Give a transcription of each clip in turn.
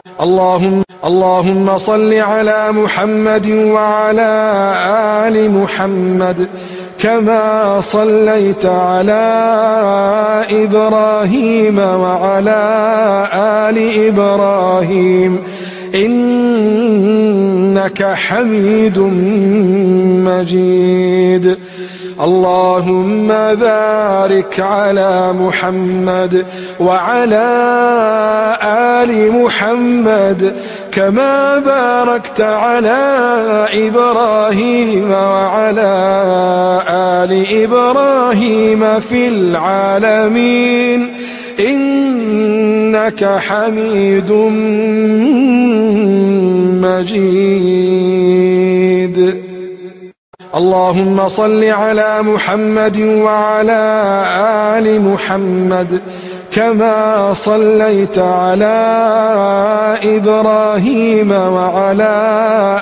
اللهم صل على محمد وعلى آل محمد كما صليت على إبراهيم وعلى آل إبراهيم إنك حميد مجيد. اللهم بارك على محمد وعلى آل محمد كما باركت على إبراهيم وعلى آل إبراهيم في العالمين إنك حميد مجيد. اللهم صل على محمد وعلى آل محمد كما صليت على إبراهيم وعلى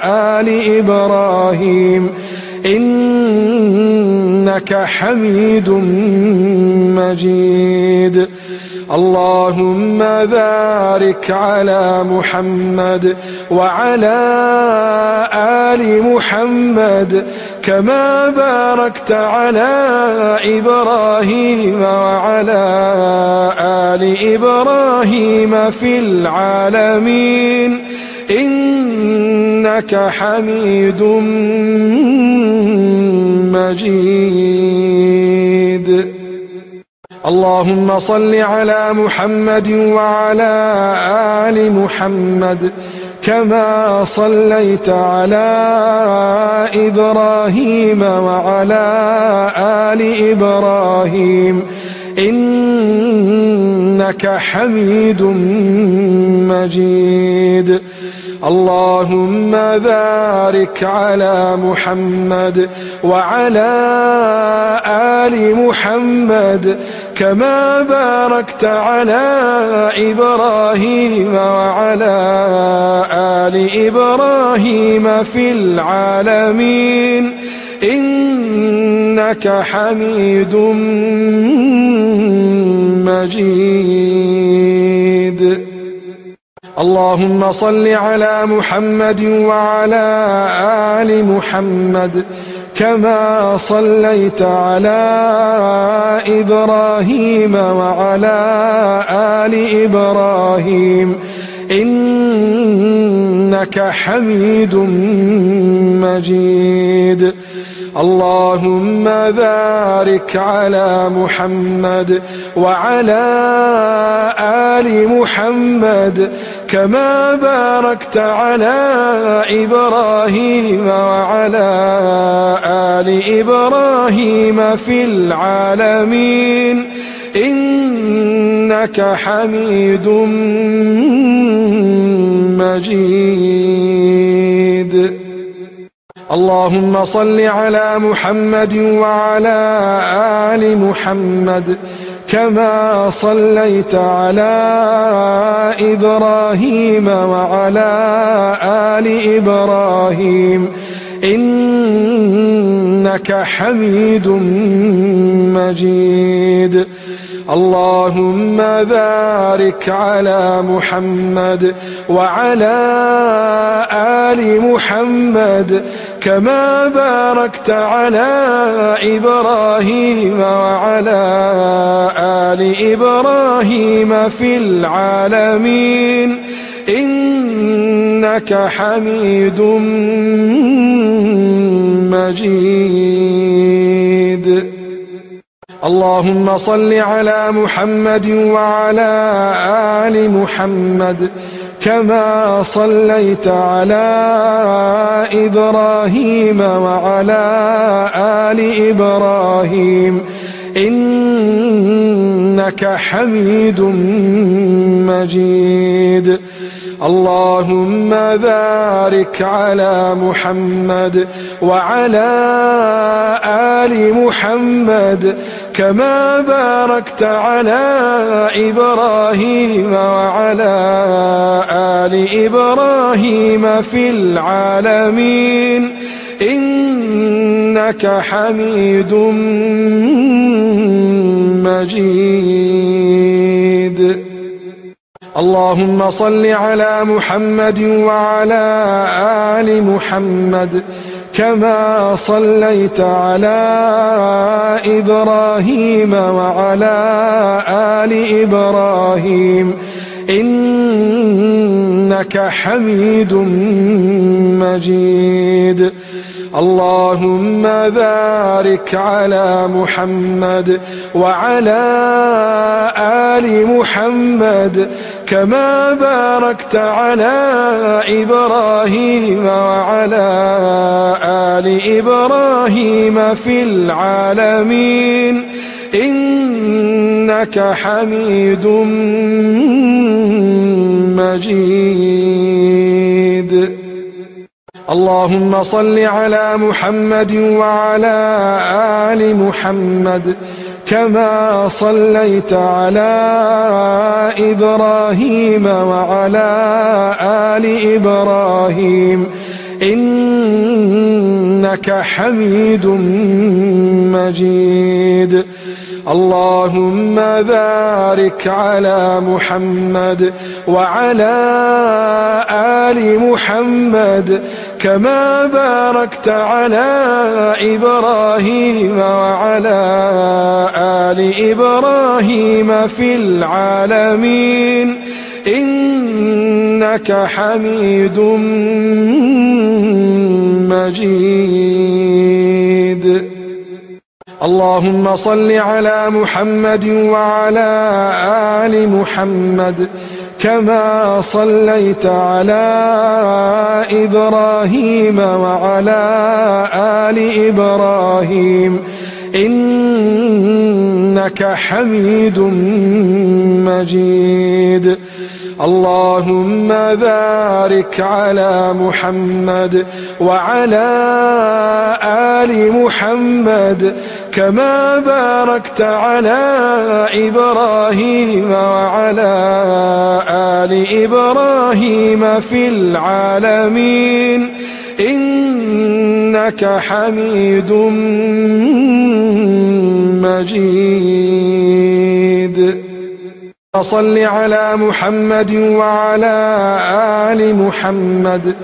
آل إبراهيم إنك حميد مجيد. اللهم بارك على محمد وعلى آل محمد كما باركت على إبراهيم وعلى آل إبراهيم في العالمين إنك حميد مجيد. اللهم صل على محمد وعلى آل محمد كما صليت على إبراهيم وعلى آل إبراهيم إنك حميد مجيد. اللهم بارك على محمد وعلى آل محمد كما باركت على إبراهيم وعلى آل إبراهيم في العالمين إنك حميد مجيد. اللهم صل على محمد وعلى آل محمد كما صليت على إبراهيم وعلى آل إبراهيم إنك حميد مجيد. اللهم بارك على محمد وعلى آل محمد كما باركت على إبراهيم وعلى آل إبراهيم في العالمين إنك حميد مجيد. اللهم صل على محمد وعلى آل محمد كما صليت على إبراهيم وعلى آل إبراهيم إنك حميد مجيد. اللهم بارك على محمد وعلى آل محمد كما باركت على إبراهيم وعلى آل إبراهيم في العالمين إنك حميد مجيد. اللهم صل على محمد وعلى آل محمد كما صليت على إبراهيم وعلى آل إبراهيم إنك حميد مجيد. اللهم بارك على محمد وعلى آل محمد كما باركت على إبراهيم وعلى آل إبراهيم في العالمين إنك حميد مجيد. اللهم صل على محمد وعلى آل محمد كما صليت على إبراهيم وعلى آل إبراهيم إنك حميد مجيد. اللهم بارك على محمد وعلى آل محمد كما باركت على إبراهيم وعلى آل إبراهيم في العالمين إنك حميد مجيد. اللهم صل على محمد وعلى آل محمد كما صليت على إبراهيم وعلى آل إبراهيم إنك حميد مجيد. اللهم بارك على محمد وعلى آل محمد كما باركت على إبراهيم وعلى آل إبراهيم في العالمين إنك حميد مجيد. اللهم صل على محمد وعلى آل محمد كما صليت على إبراهيم وعلى آل إبراهيم إنك حميد مجيد. اللهم بارك على محمد وعلى آل محمد كما باركت على إبراهيم وعلى آل إبراهيم في العالمين إنك حميد مجيد. صل على محمد وعلى آل محمد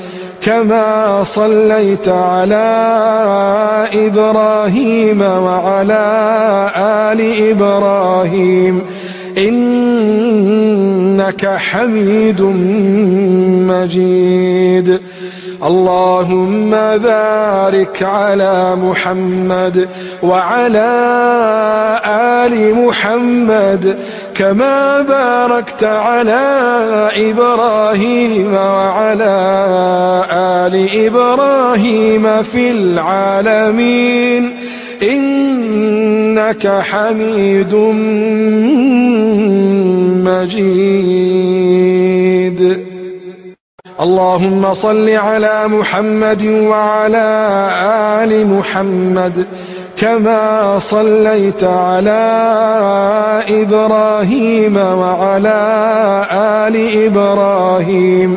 كما صليت على إبراهيم وعلى آل إبراهيم إنك حميد مجيد. اللهم بارك على محمد وعلى آل محمد كما باركت على إبراهيم وعلى آل إبراهيم في العالمين إنك حميد مجيد. اللهم صل على محمد وعلى آل محمد كما صليت على إبراهيم وعلى آل إبراهيم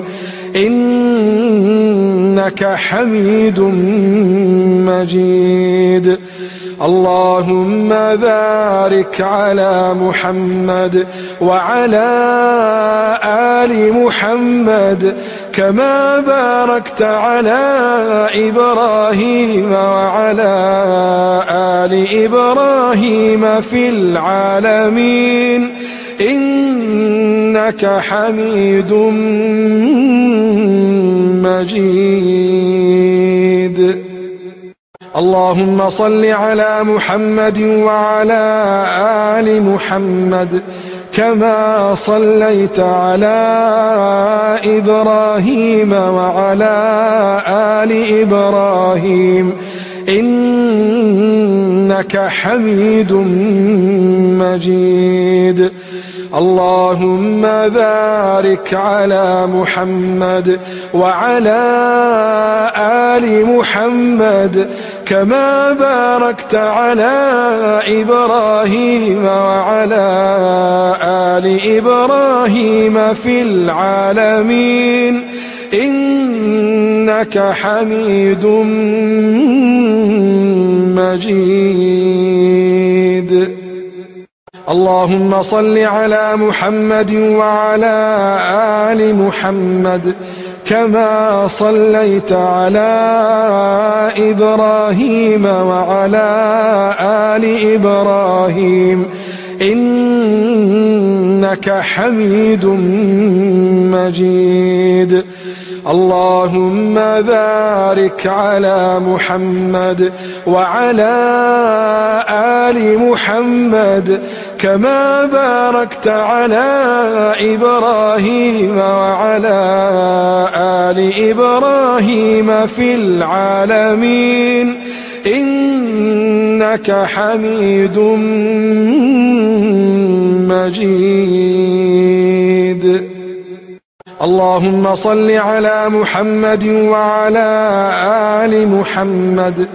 إنك حميد مجيد. اللهم بارك على محمد وعلى آل محمد كما باركت على إبراهيم وعلى آل إبراهيم في العالمين إنك حميد مجيد. اللهم صل على محمد وعلى آل محمد كما صليت على إبراهيم وعلى آل إبراهيم إنك حميد مجيد. اللهم بارك على محمد وعلى آل محمد كما باركت على إبراهيم وعلى آل إبراهيم في العالمين إنك حميد مجيد. اللهم صل على محمد وعلى آل محمد كما صليت على إبراهيم وعلى آل إبراهيم إنك حميد مجيد. اللهم بارك على محمد وعلى آل محمد كما باركت على إبراهيم وعلى آل إبراهيم في العالمين إنك حميد مجيد. اللهم صل على محمد وعلى آل محمد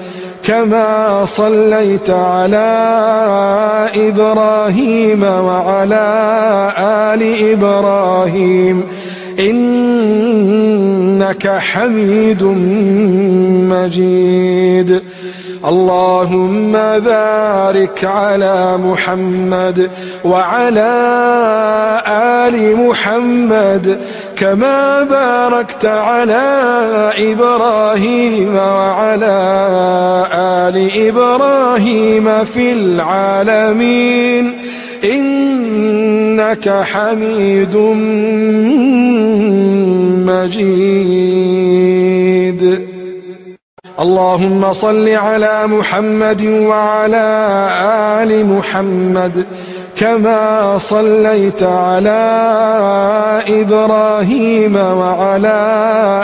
كما صليت على إبراهيم وعلى آل إبراهيم إنك حميد مجيد. اللهم بارك على محمد وعلى آل محمد كما باركت على إبراهيم وعلى آل إبراهيم في العالمين إنك حميد مجيد. اللهم صل على محمد وعلى آل محمد كما صليت على إبراهيم وعلى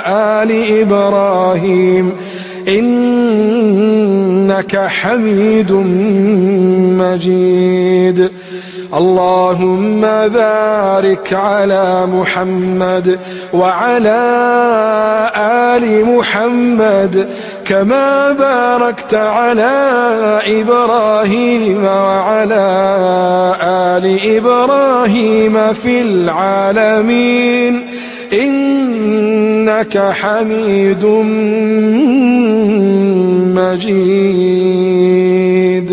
آل إبراهيم إنك حميد مجيد. اللهم بارك على محمد وعلى آل محمد كما باركت على إبراهيم وعلى آل إبراهيم في العالمين إنك حميد مجيد.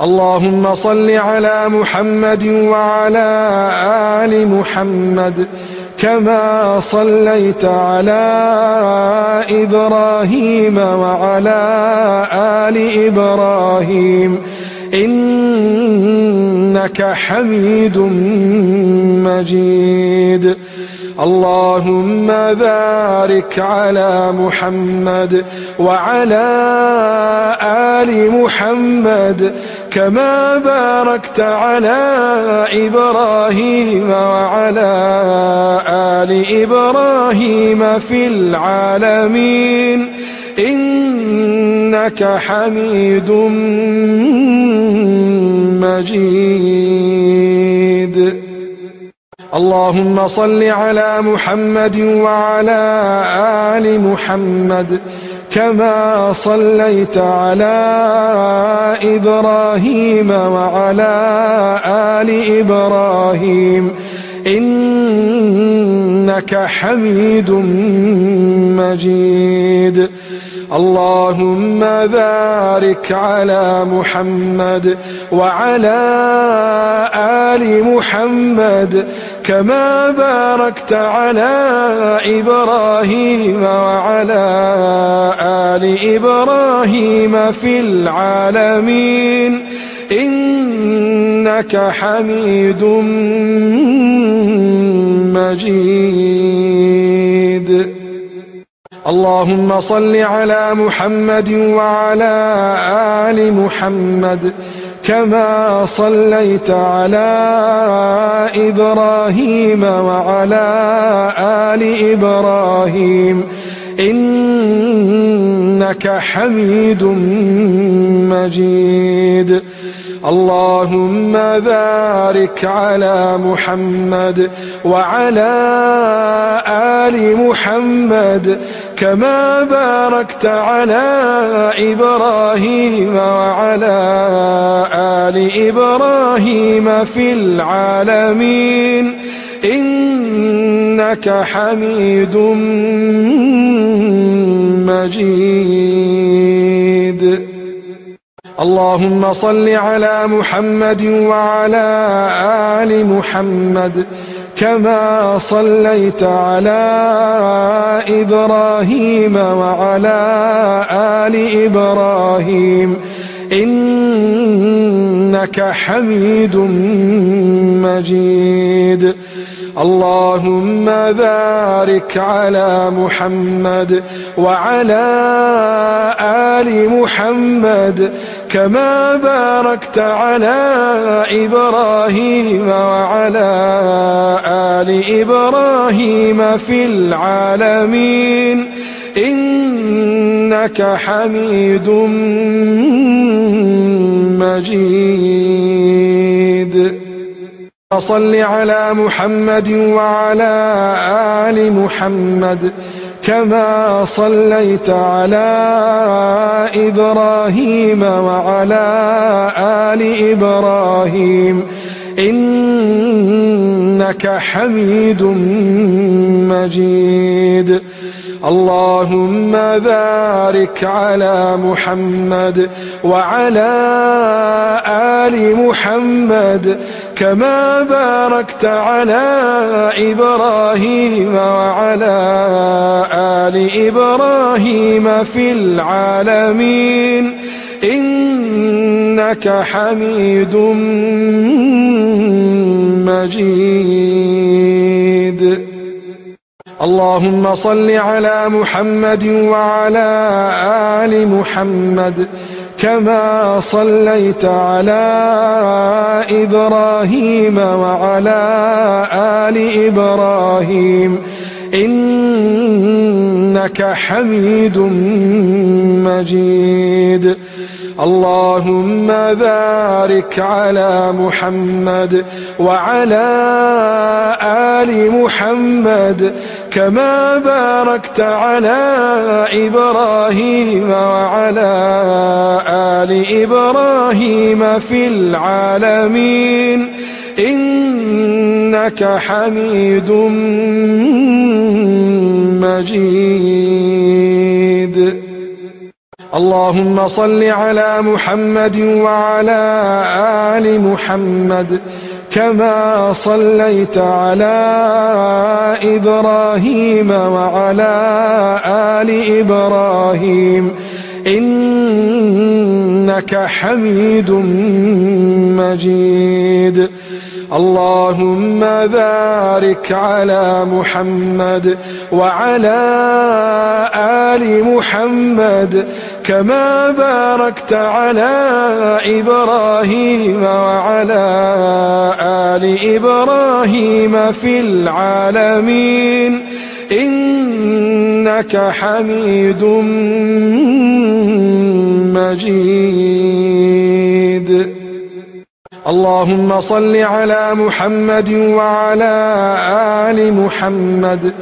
اللهم صل على محمد وعلى آل محمد كما صليت على إبراهيم وعلى آل إبراهيم إنك حميد مجيد. اللهم بارك على محمد وعلى آل محمد كما باركت على إبراهيم وعلى آل إبراهيم في العالمين إنك حميد مجيد. اللهم صل على محمد وعلى آل محمد كما صليت على إبراهيم وعلى آل إبراهيم إنك حميد مجيد. اللهم بارك على محمد وعلى آل محمد كما باركت على إبراهيم وعلى آل إبراهيم في العالمين إنك حميد مجيد. اللهم صل على محمد وعلى آل محمد كما صليت على إبراهيم وعلى آل إبراهيم إنك حميد مجيد. اللهم بارك على محمد وعلى آل محمد كما باركت على إبراهيم وعلى آل إبراهيم في العالمين إنك حميد مجيد. اللهم صل على محمد وعلى آل محمد كما صليت على إبراهيم وعلى آل إبراهيم إنك حميد مجيد. اللهم بارك على محمد وعلى آل محمد كما باركت على إبراهيم وعلى آل إبراهيم في العالمين إنك حميد مجيد. صل على محمد وعلى آل محمد كما صليت على إبراهيم وعلى آل إبراهيم إنك حميد مجيد. اللهم بارك على محمد وعلى آل محمد كما باركت على إبراهيم وعلى آل إبراهيم في العالمين إنك حميد مجيد. اللهم صل على محمد وعلى آل محمد كما صليت على إبراهيم وعلى آل إبراهيم إنك حميد مجيد. اللهم بارك على محمد وعلى آل محمد كما باركت على إبراهيم وعلى آل إبراهيم في العالمين إنك حميد مجيد. اللهم صل على محمد وعلى آل محمد كما صليت على إبراهيم وعلى آل إبراهيم إنك حميد مجيد. اللهم بارك على محمد وعلى آل محمد كما باركت على إبراهيم وعلى آل إبراهيم في العالمين إنك حميد مجيد. اللهم صل على محمد وعلى آل محمد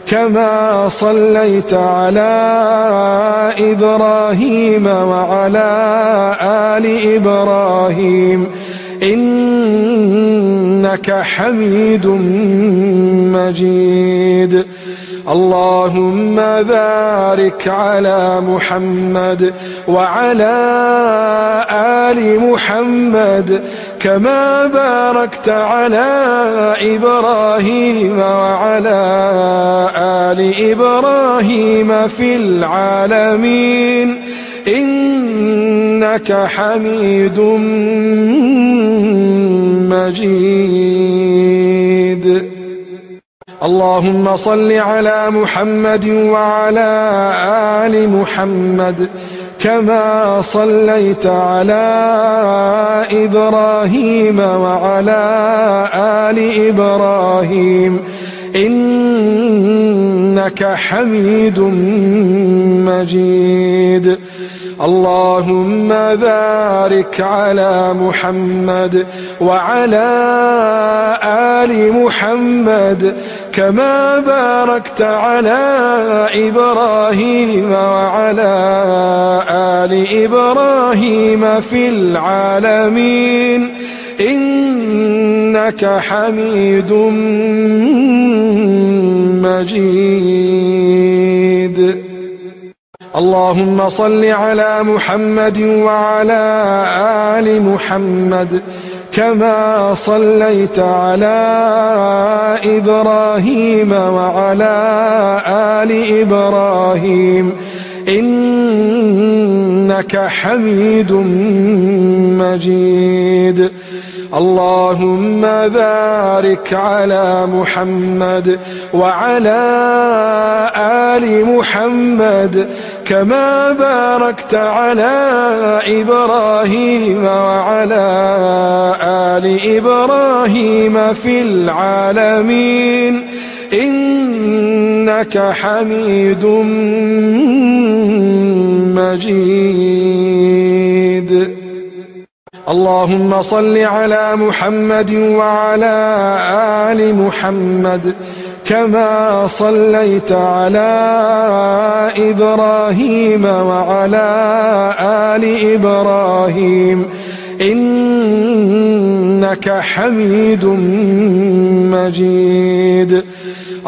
كما صليت على إبراهيم وعلى آل إبراهيم إنك حميد مجيد. اللهم بارك على محمد وعلى آل محمد كما باركت على إبراهيم وعلى آل إبراهيم في العالمين إنك حميد مجيد. اللهم صل على محمد وعلى آل محمد كما صليت على إبراهيم وعلى آل إبراهيم إنك حميد مجيد. اللهم بارك على محمد وعلى آل محمد كما باركت على إبراهيم وعلى آل إبراهيم في العالمين إنك حميد مجيد. اللهم صل على محمد وعلى آل محمد كما صليت على إبراهيم وعلى آل إبراهيم إنك حميد مجيد. اللهم بارك على محمد وعلى آل محمد كما باركت على إبراهيم وعلى آل إبراهيم في العالمين إنك حميد مجيد. اللهم صل على محمد وعلى آل محمد كما صليت على إبراهيم وعلى آل إبراهيم إنك حميد مجيد.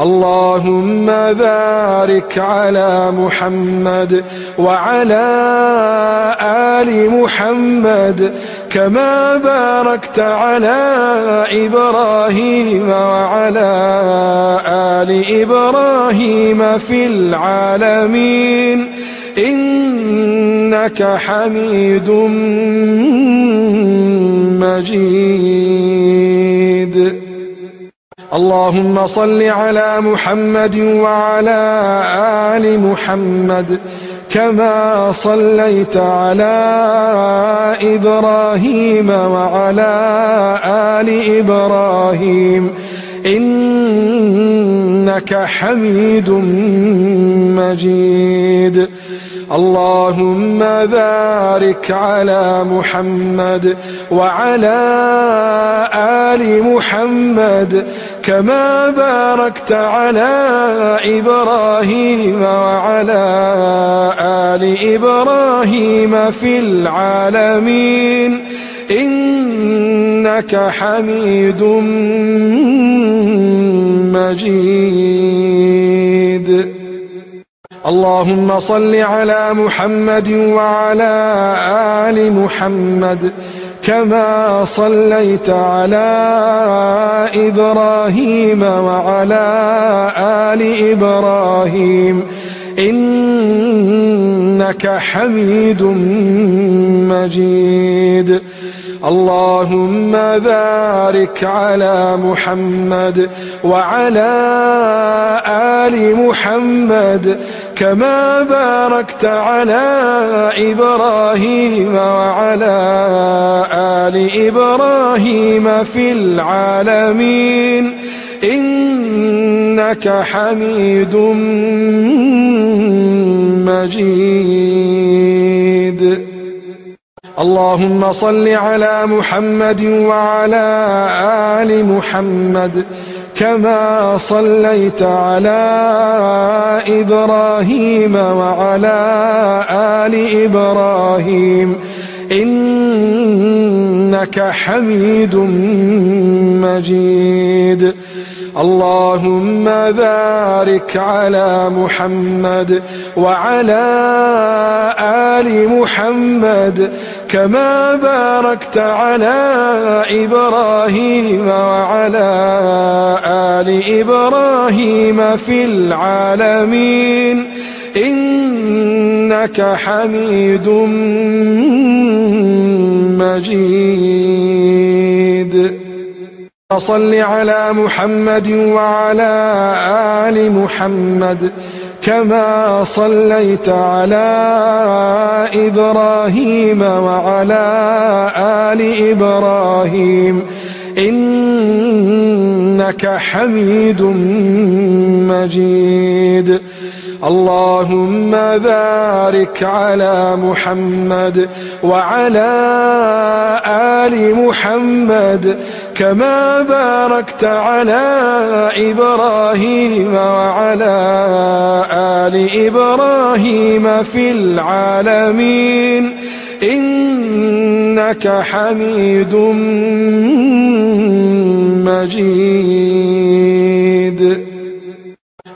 اللهم بارك على محمد وعلى آل محمد كما باركت على إبراهيم وعلى آل إبراهيم في العالمين إنك حميد مجيد. اللهم صل على محمد وعلى آل محمد كما صليت على إبراهيم وعلى آل إبراهيم إنك حميد مجيد. اللهم بارك على محمد وعلى آل محمد كما باركت على إبراهيم وعلى آل إبراهيم في العالمين إنك حميد مجيد. اللهم صل على محمد وعلى آل محمد كما صليت على إبراهيم وعلى آل إبراهيم إنك حميد مجيد. اللهم بارك على محمد وعلى آل محمد كما باركت على إبراهيم وعلى آل إبراهيم في العالمين إنك حميد مجيد. اللهم صل على محمد وعلى آل محمد كما صليت على إبراهيم وعلى آل إبراهيم إنك حميد مجيد. اللهم بارك على محمد وعلى آل محمد كما باركت على إبراهيم وعلى آل إبراهيم في العالمين إنك حميد مجيد. صل على محمد وعلى آل محمد كما صليت على إبراهيم وعلى آل إبراهيم إنك حميد مجيد. اللهم بارك على محمد وعلى آل محمد كما باركت على إبراهيم وعلى آل إبراهيم في العالمين إنك حميد مجيد.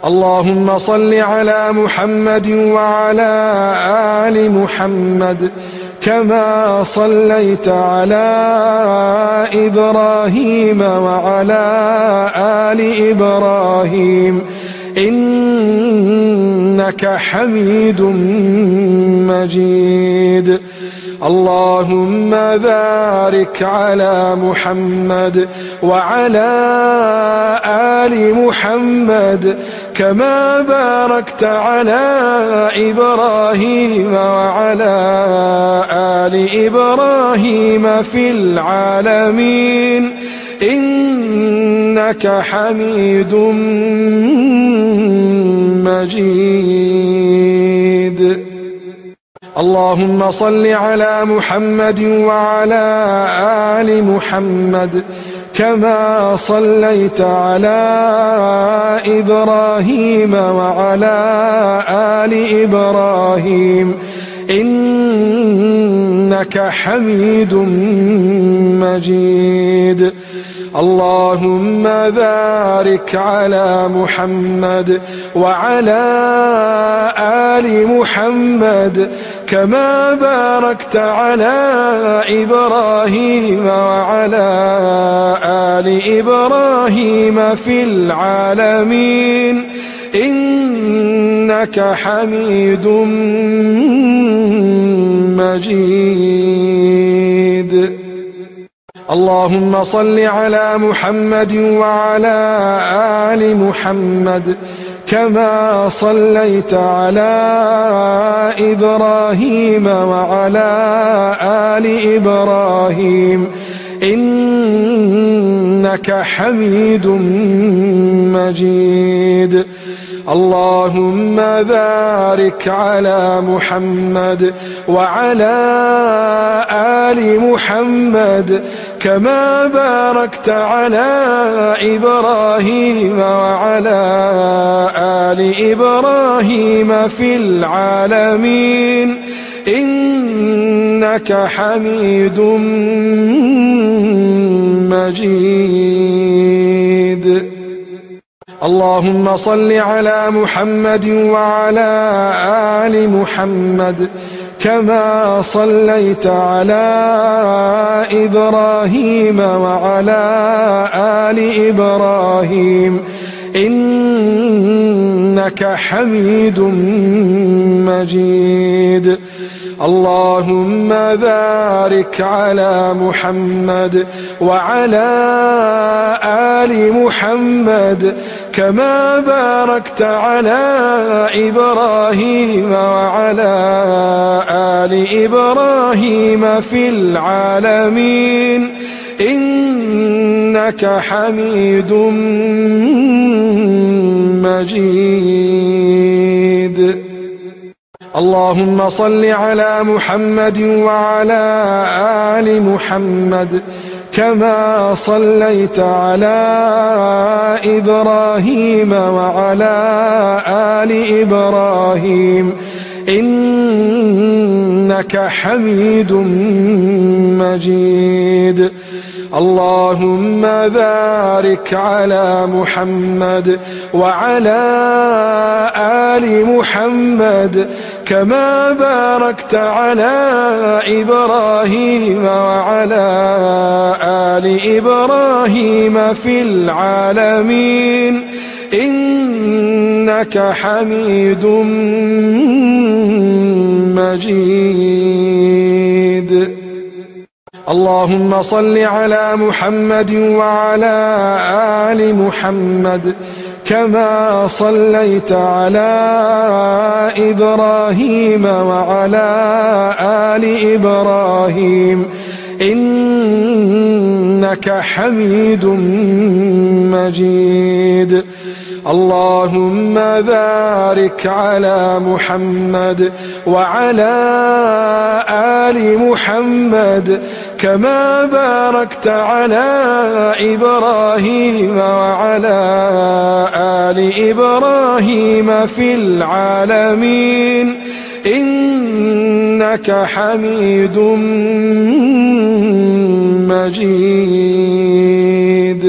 اللهم صل على محمد وعلى آل محمد كما صليت على إبراهيم وعلى آل إبراهيم إنك حميد مجيد. اللهم بارك على محمد وعلى آل محمد كما باركت على إبراهيم وعلى آل إبراهيم في العالمين إنك حميد مجيد. اللهم صل على محمد وعلى آل محمد كما صليت على إبراهيم وعلى آل إبراهيم إنك حميد مجيد. اللهم بارك على محمد وعلى آل محمد كما باركت على إبراهيم وعلى آل إبراهيم في العالمين إنك حميد مجيد. اللهم صل على محمد وعلى آل محمد كما صليت على إبراهيم وعلى آل إبراهيم إنك حميد مجيد. اللهم بارك على محمد وعلى آل محمد كما باركت على إبراهيم وعلى آل إبراهيم في العالمين إنك حميد مجيد. اللهم صل على محمد وعلى آل محمد كما صليت على إبراهيم وعلى آل إبراهيم إنك حميد مجيد. اللهم بارك على محمد وعلى آل محمد كما باركت على إبراهيم وعلى آل إبراهيم في العالمين إنك حميد مجيد. اللهم صل على محمد وعلى آل محمد كما صليت على إبراهيم وعلى آل إبراهيم إنك حميد مجيد. اللهم بارك على محمد وعلى آل محمد كما باركت على إبراهيم وعلى آل إبراهيم في العالمين إنك حميد مجيد. اللهم صل على محمد وعلى آل محمد كما صليت على إبراهيم وعلى آل إبراهيم إنك حميد مجيد. اللهم بارك على محمد وعلى آل محمد كما باركت على إبراهيم وعلى آل إبراهيم في العالمين إنك حميد مجيد.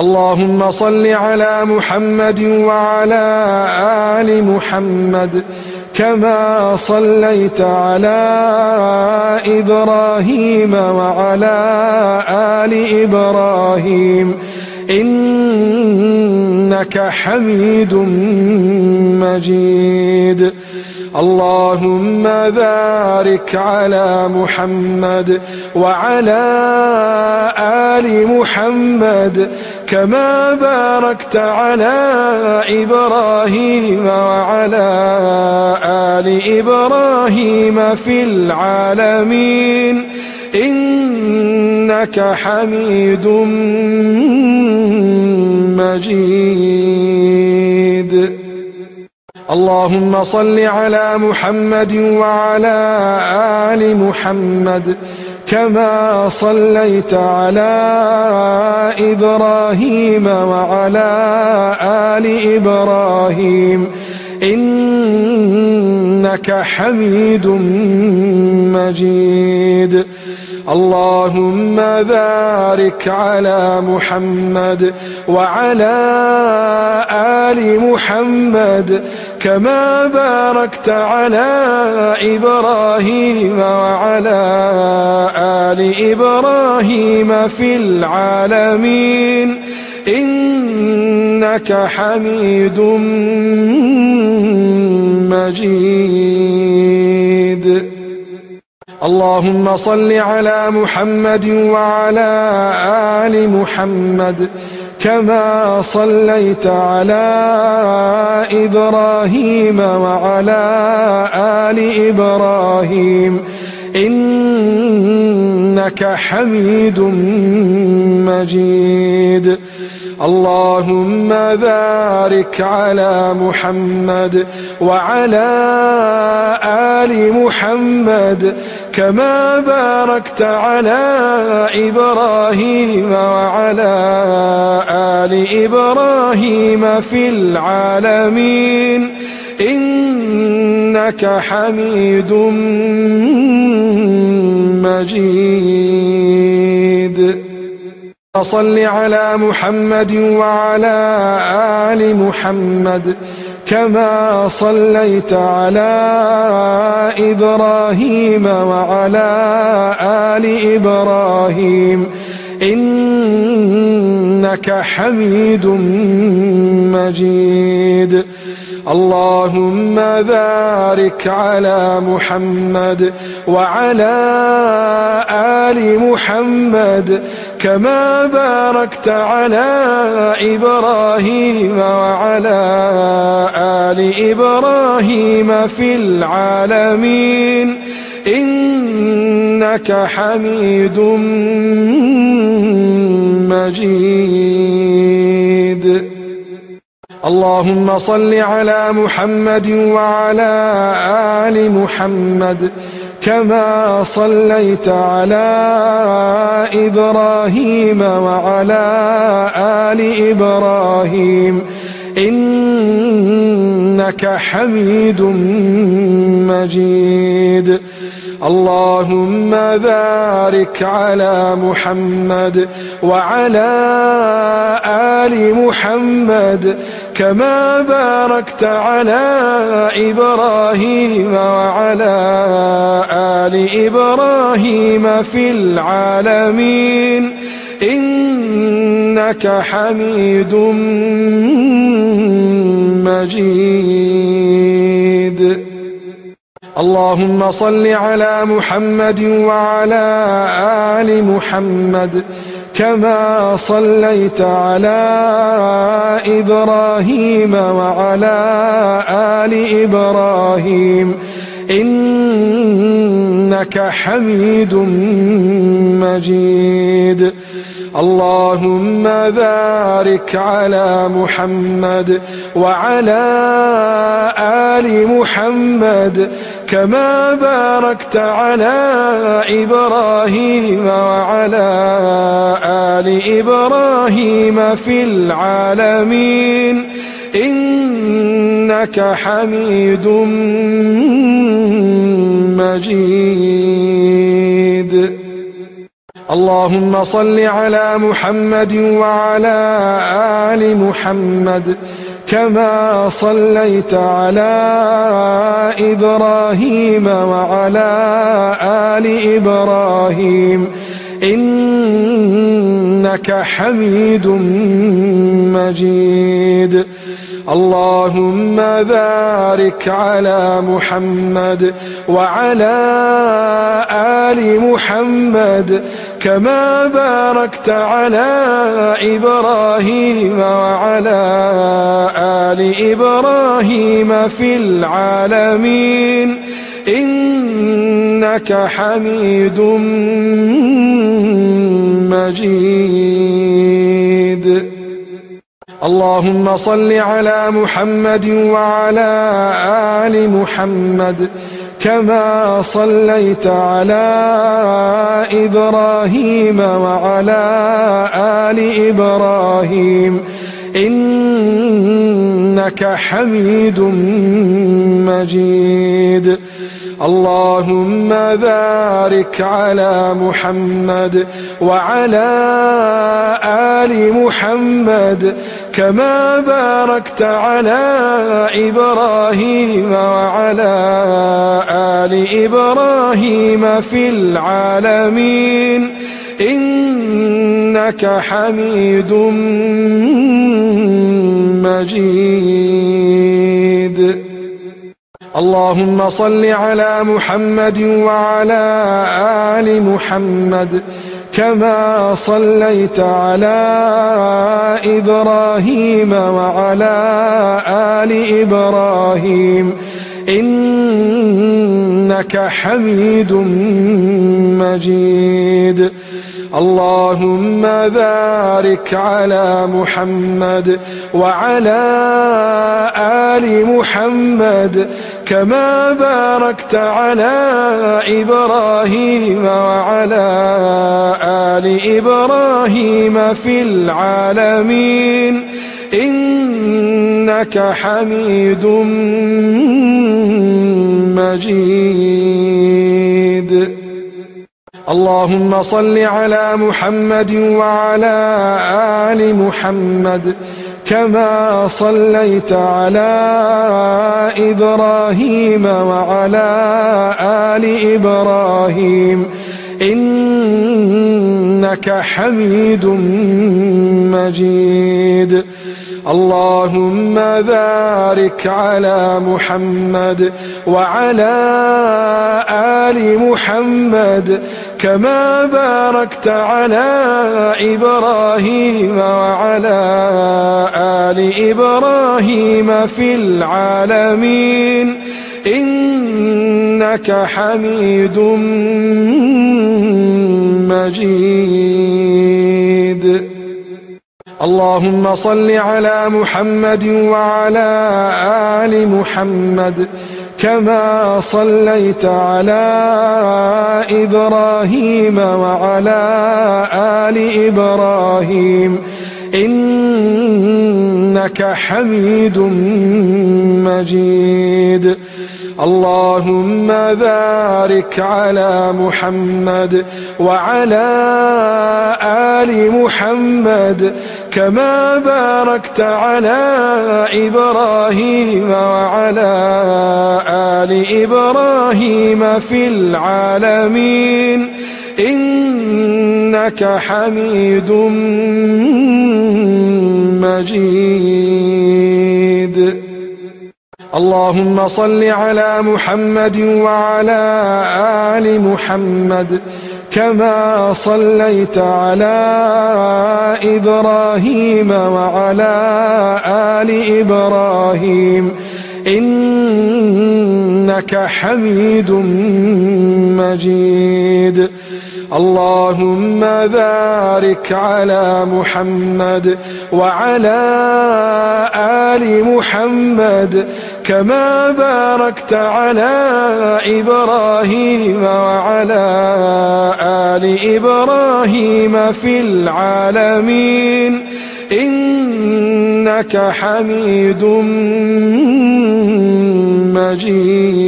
اللهم صل على محمد وعلى آل محمد كما صليت على إبراهيم وعلى آل إبراهيم إنك حميد مجيد. اللهم بارك على محمد وعلى آل محمد كما باركت على إبراهيم وعلى آل إبراهيم في العالمين إنك حميد مجيد. اللهم صل على محمد وعلى آل محمد كما صليت على إبراهيم وعلى آل إبراهيم إنك حميد مجيد. اللهم بارك على محمد وعلى آل محمد كما باركت على إبراهيم وعلى آل إبراهيم في العالمين إنك حميد مجيد. اللهم صل على محمد وعلى آل محمد كما صليت على إبراهيم وعلى آل إبراهيم إنك حميد مجيد. اللهم بارك على محمد وعلى آل محمد كما باركت على إبراهيم وعلى آل إبراهيم في العالمين إنك حميد مجيد. صل على محمد وعلى آل محمد كما صليت على إبراهيم وعلى آل إبراهيم إنك حميد مجيد. اللهم بارك على محمد وعلى آل محمد كما باركت على إبراهيم وعلى آل إبراهيم في العالمين إنك حميد مجيد. اللهم صل على محمد وعلى آل محمد كما صليت على إبراهيم وعلى آل إبراهيم إنك حميد مجيد. اللهم بارك على محمد وعلى آل محمد كما باركت على إبراهيم وعلى آل إبراهيم في العالمين إنك حميد مجيد. اللهم صل على محمد وعلى آل محمد كما صليت على إبراهيم وعلى آل إبراهيم إنك حميد مجيد. اللهم بارك على محمد وعلى آل محمد كما باركت على إبراهيم وعلى آل إبراهيم في العالمين إنك حميد مجيد. اللهم صل على محمد وعلى آل محمد كما صليت على إبراهيم وعلى آل إبراهيم إنك حميد مجيد. اللهم بارك على محمد وعلى آل محمد كما باركت على إبراهيم وعلى آل إبراهيم في العالمين إنك حميد مجيد. اللهم صل على محمد وعلى آل محمد كما صليت على إبراهيم وعلى آل إبراهيم إنك حميد مجيد. اللهم بارك على محمد وعلى آل محمد كما باركت على إبراهيم وعلى آل إبراهيم في العالمين إنك حميد مجيد. اللهم صل على محمد وعلى آل محمد كما صليت على إبراهيم وعلى آل إبراهيم إنك حميد مجيد. اللهم بارك على محمد وعلى آل محمد كما باركت على إبراهيم وعلى آل إبراهيم في العالمين إنك حميد مجيد. اللهم صل على محمد وعلى آل محمد كما صليت على إبراهيم وعلى آل إبراهيم إنك حميد مجيد. اللهم بارك على محمد وعلى آل محمد كما باركت على إبراهيم وعلى آل إبراهيم في العالمين إنك حميد مجيد. اللهم صل على محمد وعلى آل محمد كما صليت على إبراهيم وعلى آل إبراهيم إنك حميد مجيد. اللهم بارك على محمد وعلى آل محمد كما باركت على إبراهيم وعلى آل إبراهيم في العالمين إنك حميد مجيد. اللهم صل على محمد وعلى آل محمد كما صليت على إبراهيم وعلى آل إبراهيم إنك حميد مجيد. اللهم بارك على محمد وعلى آل محمد كما باركت على إبراهيم وعلى آل إبراهيم في العالمين إنك حميد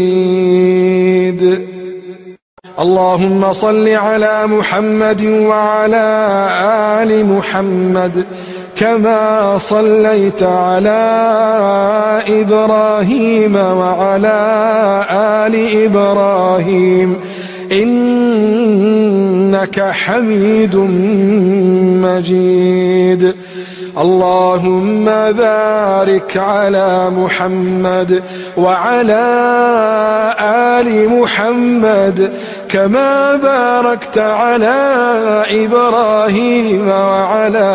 مجيد. اللهم صل على محمد وعلى آل محمد كما صليت على إبراهيم وعلى آل إبراهيم إنك حميد مجيد. اللهم بارك على محمد وعلى آل محمد كما باركت على إبراهيم وعلى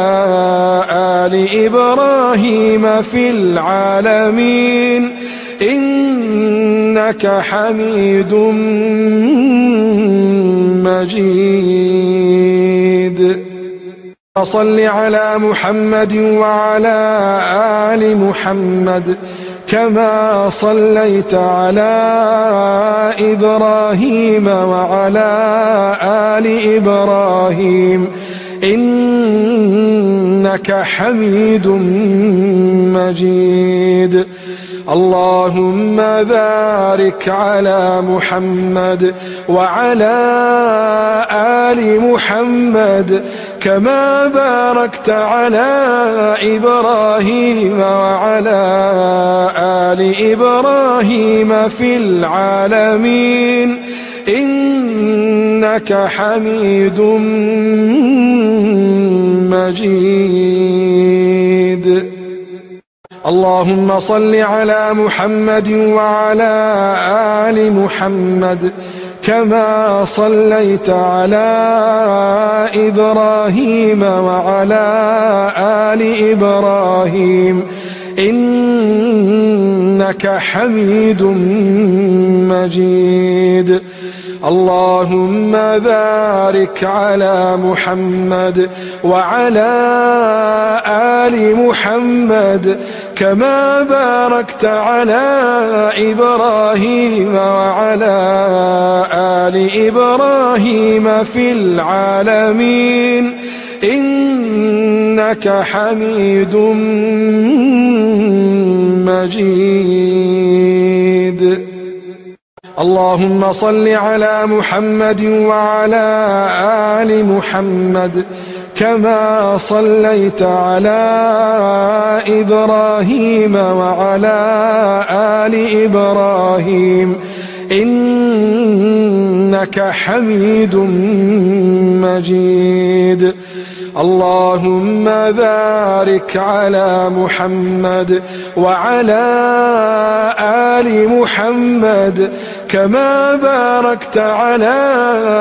آل إبراهيم في العالمين إنك حميد مجيد. صل على محمد وعلى آل محمد كما صليت على إبراهيم وعلى آل إبراهيم إنك حميد مجيد. اللهم بارك على محمد وعلى آل محمد كما باركت على إبراهيم وعلى آل إبراهيم في العالمين إنك حميد مجيد. اللهم صل على محمد وعلى آل محمد كما صليت على إبراهيم وعلى آل إبراهيم إنك حميد مجيد. اللهم بارك على محمد وعلى آل محمد كما باركت على إبراهيم وعلى آل إبراهيم في العالمين إنك حميد مجيد. اللهم صل على محمد وعلى آل محمد كما صليت على إبراهيم وعلى آل إبراهيم إنك حميد مجيد. اللهم بارك على محمد وعلى آل محمد كما باركت على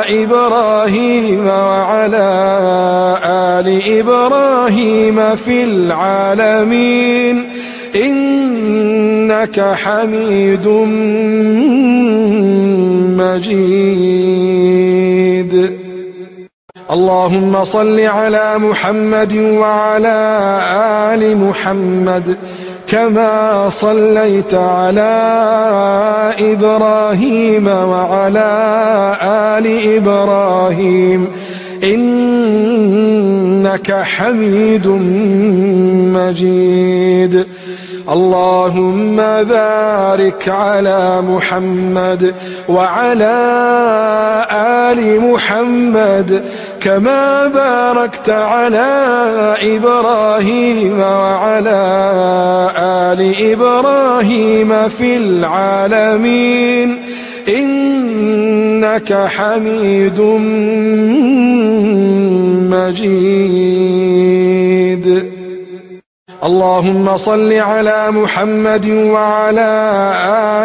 إبراهيم وعلى آل إبراهيم في العالمين إنك حميد مجيد. اللهم صل على محمد وعلى آل محمد كما صليت على إبراهيم وعلى آل إبراهيم إنك حميد مجيد. اللهم بارك على محمد وعلى آل محمد كما باركت على إبراهيم وعلى آل إبراهيم في العالمين إنك حميد مجيد. اللهم صل على محمد وعلى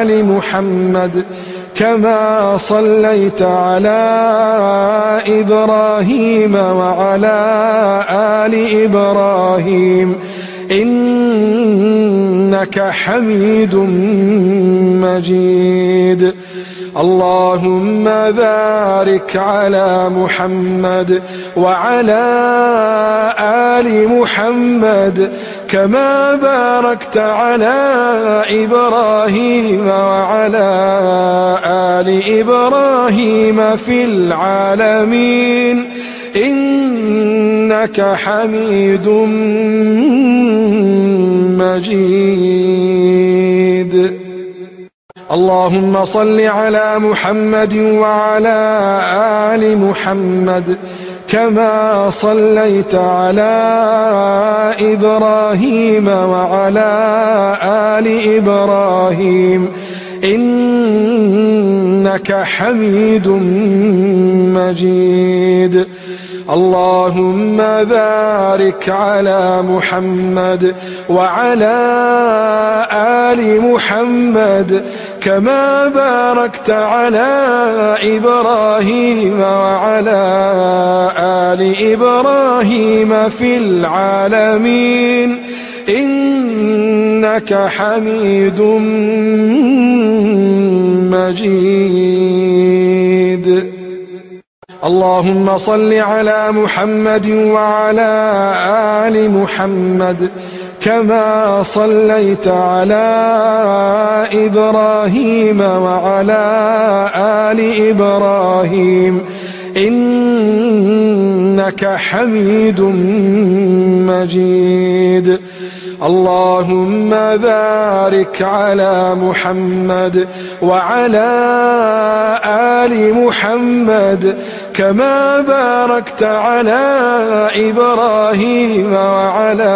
آل محمد كما صليت على إبراهيم وعلى آل إبراهيم إنك حميد مجيد. اللهم بارك على محمد وعلى آل محمد كما باركت على إبراهيم وعلى آل إبراهيم في العالمين إنك حميد مجيد. اللهم صل على محمد وعلى آل محمد كما صليت على إبراهيم وعلى آل إبراهيم إنك حميد مجيد. اللهم بارك على محمد وعلى آل محمد كما باركت على إبراهيم وعلى آل إبراهيم في العالمين إنك حميد مجيد. اللهم صل على محمد وعلى آل محمد كما صليت على إبراهيم وعلى آل إبراهيم إنك حميد مجيد. اللهم بارك على محمد وعلى آل محمد كما باركت على إبراهيم وعلى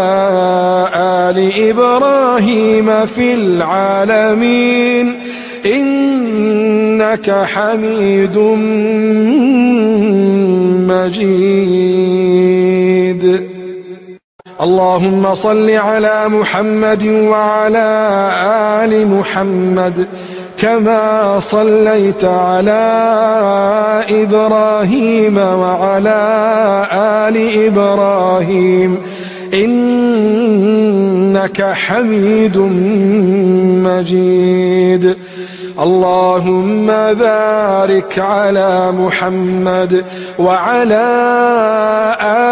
آل إبراهيم في العالمين إنك حميد مجيد. اللهم صل على محمد وعلى آل محمد كما صليت على إبراهيم وعلى آل إبراهيم إنك حميد مجيد. اللهم بارك على محمد وعلى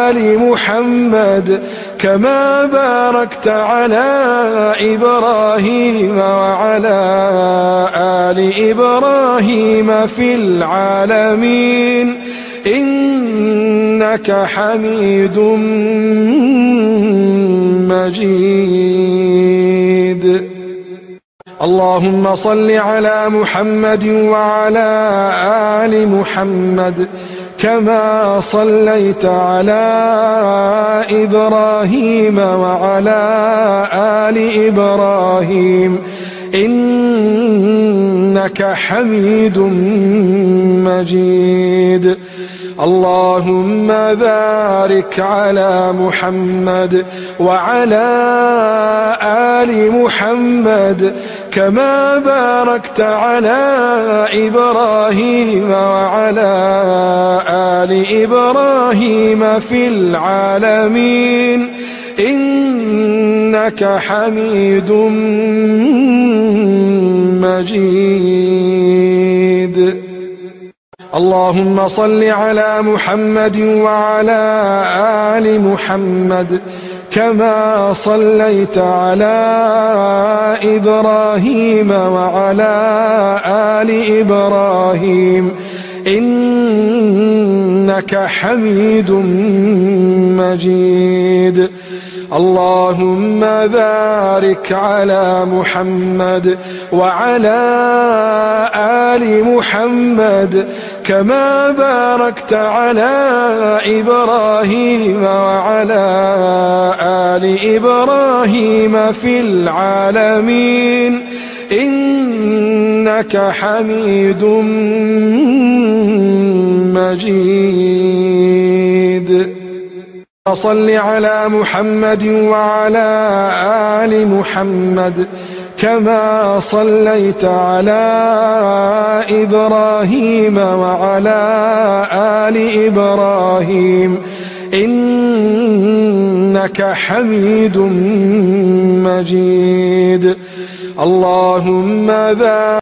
آل محمد كما باركت على إبراهيم وعلى آل إبراهيم في العالمين إنك حميد مجيد. اللهم صل على محمد وعلى آل محمد كما صليت على إبراهيم وعلى آل إبراهيم إنك حميد مجيد. اللهم بارك على محمد وعلى آل محمد كما باركت على إبراهيم وعلى آل إبراهيم في العالمين إنك حميد مجيد. اللهم صل على محمد وعلى آل محمد كما صليت على إبراهيم وعلى آل إبراهيم إنك حميد مجيد. اللهم بارك على محمد وعلى آل محمد كما باركت على إبراهيم وعلى آل إبراهيم في العالمين إنك حميد مجيد. صل على محمد وعلى آل محمد كما صليت على إبراهيم وعلى آل إبراهيم إنك حميد مجيد. اللهم بارك